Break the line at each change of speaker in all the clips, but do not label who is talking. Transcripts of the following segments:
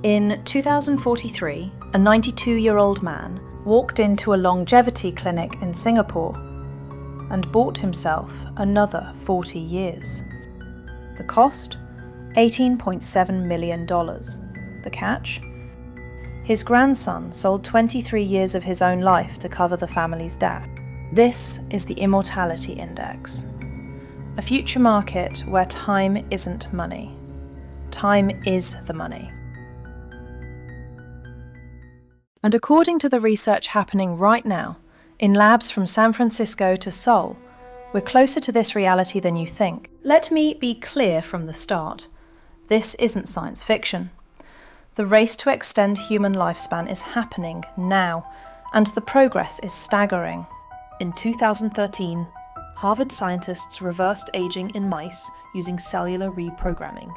In 2043, a 92-year-old man walked into a longevity clinic in Singapore and bought himself another 40 years. The cost? $18.7 million. The catch? His grandson sold 23 years of his own life to cover the family's debt. This is the Immortality Index, a future market where time isn't money. Time is the money. And according to the research happening right now, in labs from San Francisco to Seoul, we're closer to this reality than you think. Let me be clear from the start. This isn't science fiction. The race to extend human lifespan is happening now, and the progress is staggering. In 2013, Harvard scientists reversed aging in mice using cellular reprogramming.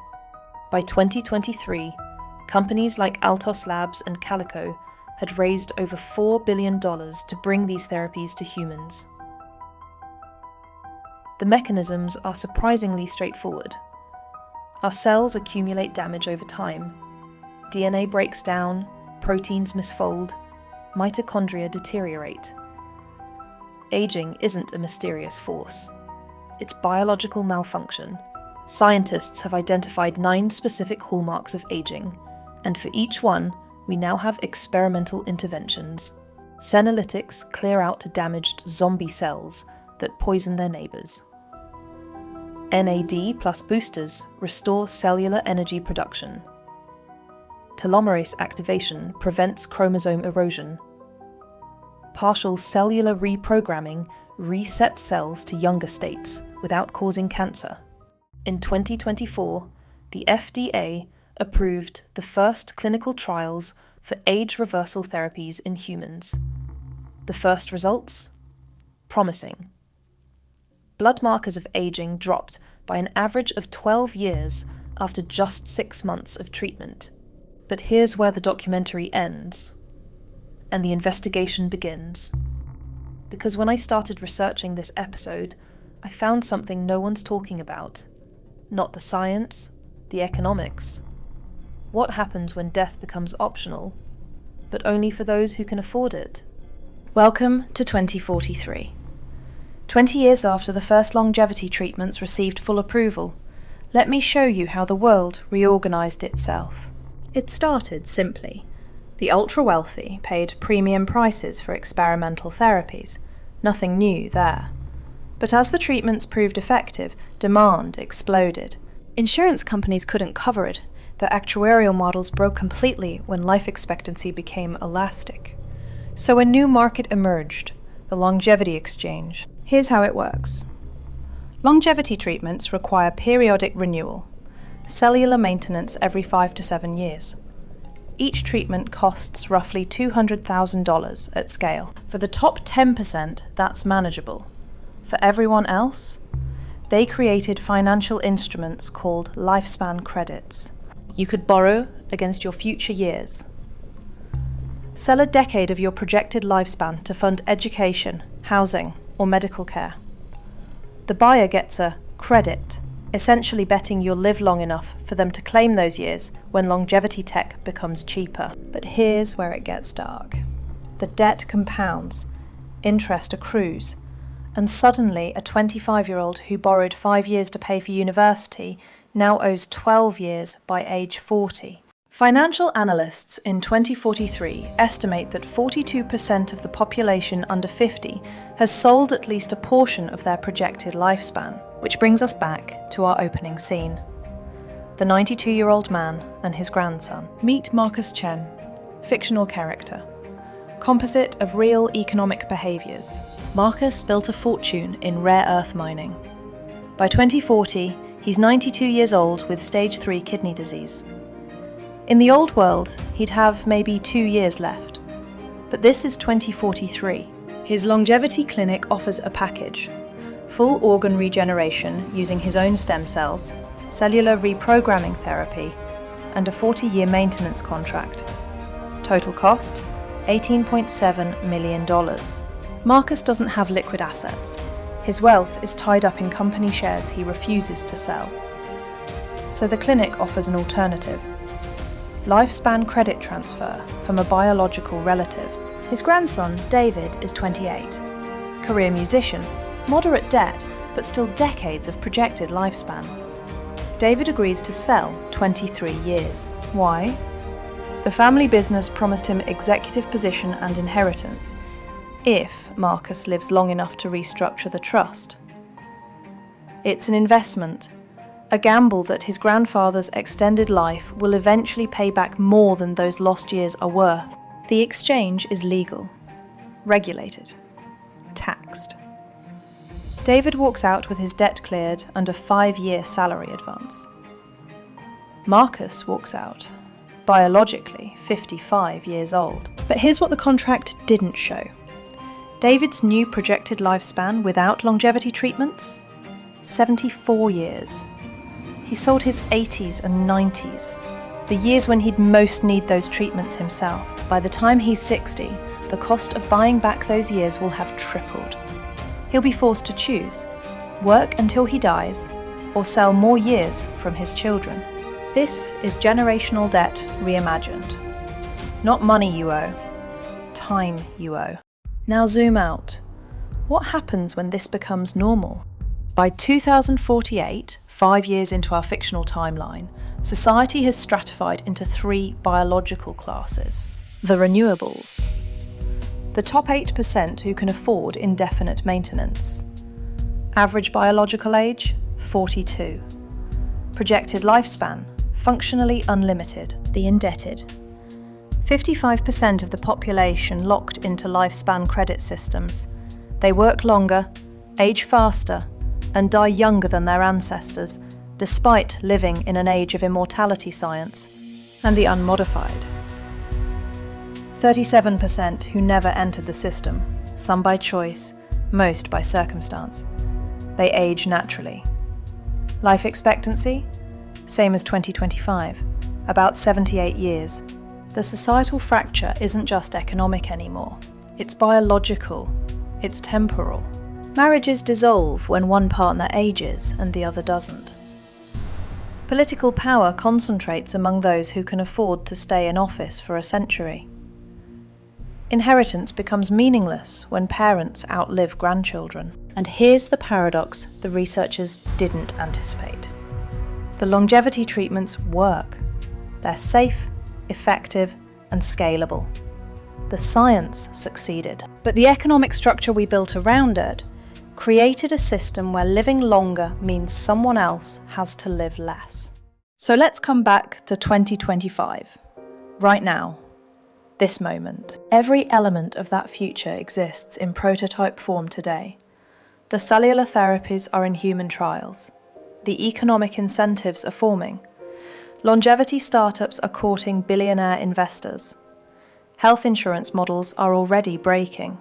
By 2023, companies like Altos Labs and Calico had raised over $4 billion to bring these therapies to humans. The mechanisms are surprisingly straightforward. Our cells accumulate damage over time. DNA breaks down, proteins misfold, mitochondria deteriorate. Aging isn't a mysterious force. It's biological malfunction. Scientists have identified 9 specific hallmarks of aging, and for each one, we now have experimental interventions. Senolytics clear out damaged zombie cells that poison their neighbours. NAD plus boosters restore cellular energy production. Telomerase activation prevents chromosome erosion. Partial cellular reprogramming resets cells to younger states without causing cancer. In 2024, the FDA approved the first clinical trials for age reversal therapies in humans. The first results? Promising. Blood markers of aging dropped by an average of 12 years after just 6 months of treatment. But here's where the documentary ends, and the investigation begins. Because when I started researching this episode, I found something no one's talking about. Not the science, the economics. What happens when death becomes optional, but only for those who can afford it? Welcome to 2043. 20 years after the first longevity treatments received full approval, let me show you how the world reorganized itself. It started simply. The ultra-wealthy paid premium prices for experimental therapies. Nothing new there. But as the treatments proved effective, demand exploded. Insurance companies couldn't cover it. The actuarial models broke completely when life expectancy became elastic. So a new market emerged, the longevity exchange. Here's how it works. Longevity treatments require periodic renewal, cellular maintenance every 5 to 7 years. Each treatment costs roughly $200,000 at scale. For the top 10%, that's manageable. For everyone else, they created financial instruments called lifespan credits. You could borrow against your future years. Sell a decade of your projected lifespan to fund education, housing, or medical care. The buyer gets a credit, essentially betting you'll live long enough for them to claim those years when longevity tech becomes cheaper. But here's where it gets dark. The debt compounds, interest accrues, and suddenly a 25-year-old who borrowed 5 years to pay for university now owes 12 years by age 40. Financial analysts in 2043 estimate that 42% of the population under 50 has sold at least a portion of their projected lifespan, which brings us back to our opening scene. The 92-year-old man and his grandson. Meet Marcus Chen, fictional character. Composite of real economic behaviours. Marcus built a fortune in rare earth mining. By 2040, he's 92 years old with stage 3 kidney disease. In the old world, he'd have maybe 2 years left. But this is 2043. His longevity clinic offers a package: full organ regeneration using his own stem cells, cellular reprogramming therapy, and a 40-year maintenance contract. Total cost? $18.7 million. Marcus doesn't have liquid assets. His wealth is tied up in company shares he refuses to sell. So the clinic offers an alternative. lifespan credit transfer from a biological relative. His grandson, David, is 28. Career musician, moderate debt, but still decades of projected lifespan. David agrees to sell 23 years. Why? The family business promised him executive position and inheritance, if Marcus lives long enough to restructure the trust. It's an investment, a gamble that his grandfather's extended life will eventually pay back more than those lost years are worth. The exchange is legal, regulated, taxed. David walks out with his debt cleared and a 5-year salary advance. Marcus walks out, biologically 55 years old. But here's what the contract didn't show. David's new projected lifespan without longevity treatments? 74 years. He sold his 80s and 90s, the years when he'd most need those treatments himself. By the time he's 60, the cost of buying back those years will have tripled. He'll be forced to choose, work until he dies, or sell more years from his children. This is generational debt reimagined. Not money you owe, time you owe. Now zoom out. What happens when this becomes normal? By 2048, 5 years into our fictional timeline, society has stratified into 3 biological classes. The renewables. The top 8% who can afford indefinite maintenance. Average biological age, 42. Projected lifespan, functionally unlimited. The indebted. 55% of the population locked into lifespan credit systems. They work longer, age faster, and die younger than their ancestors, despite living in an age of immortality science. And the unmodified. 37% who never entered the system, some by choice, most by circumstance. They age naturally. Life expectancy? Same as 2025, about 78 years. The societal fracture isn't just economic anymore. It's biological. It's temporal. Marriages dissolve when one partner ages and the other doesn't. Political power concentrates among those who can afford to stay in office for a century. Inheritance becomes meaningless when parents outlive grandchildren. And here's the paradox the researchers didn't anticipate. The longevity treatments work. They're safe, effective, and scalable. The science succeeded. But the economic structure we built around it created a system where living longer means someone else has to live less. So let's come back to 2025. Right now. This moment. Every element of that future exists in prototype form today. The cellular therapies are in human trials. The economic incentives are forming. Longevity startups are courting billionaire investors. Health insurance models are already breaking.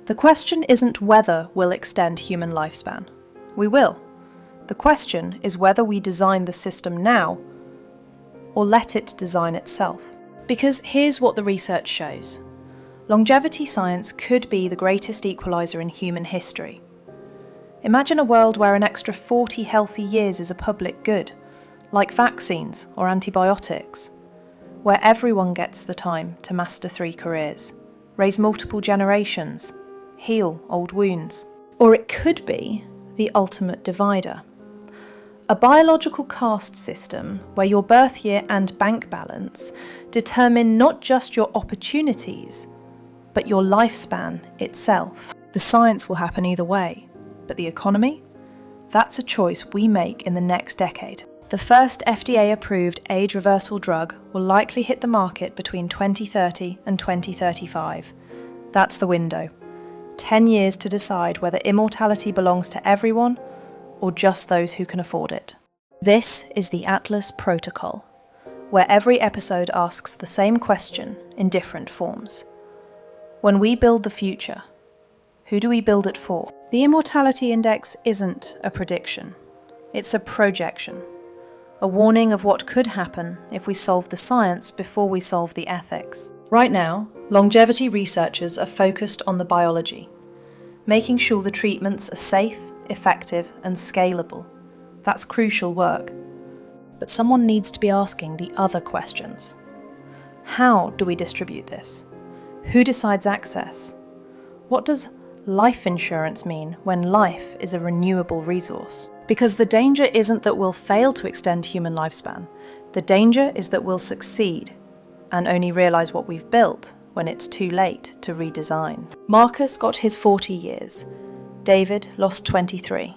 The question isn't whether we'll extend human lifespan. We will. The question is whether we design the system now or let it design itself. Because here's what the research shows. Longevity science could be the greatest equalizer in human history. Imagine a world where an extra 40 healthy years is a public good, like vaccines or antibiotics, where everyone gets the time to master 3 careers, raise multiple generations, heal old wounds. Or it could be the ultimate divider. A biological caste system where your birth year and bank balance determine not just your opportunities, but your lifespan itself. The science will happen either way, but the economy? That's a choice we make in the next decade. The first FDA-approved age reversal drug will likely hit the market between 2030 and 2035. That's the window. 10 years to decide whether immortality belongs to everyone or just those who can afford it. This is the Atlas Protocol, where every episode asks the same question in different forms. When we build the future, who do we build it for? The Immortality Index isn't a prediction. It's a projection. A warning of what could happen if we solve the science before we solve the ethics. Right now, longevity researchers are focused on the biology, making sure the treatments are safe, effective, and scalable. That's crucial work. but someone needs to be asking the other questions. How do we distribute this? Who decides access? What does life insurance mean when life is a renewable resource? Because the danger isn't that we'll fail to extend human lifespan. The danger is that we'll succeed and only realise what we've built when it's too late to redesign. Marcus got his 40 years. David lost 23.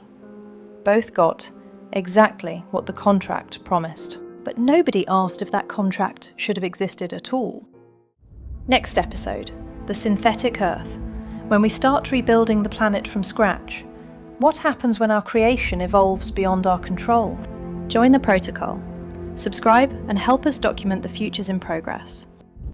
Both got exactly what the contract promised. But nobody asked if that contract should have existed at all. Next episode, the synthetic Earth. When we start rebuilding the planet from scratch, what happens when our creation evolves beyond our control? Join the protocol. Subscribe and help us document the futures in progress.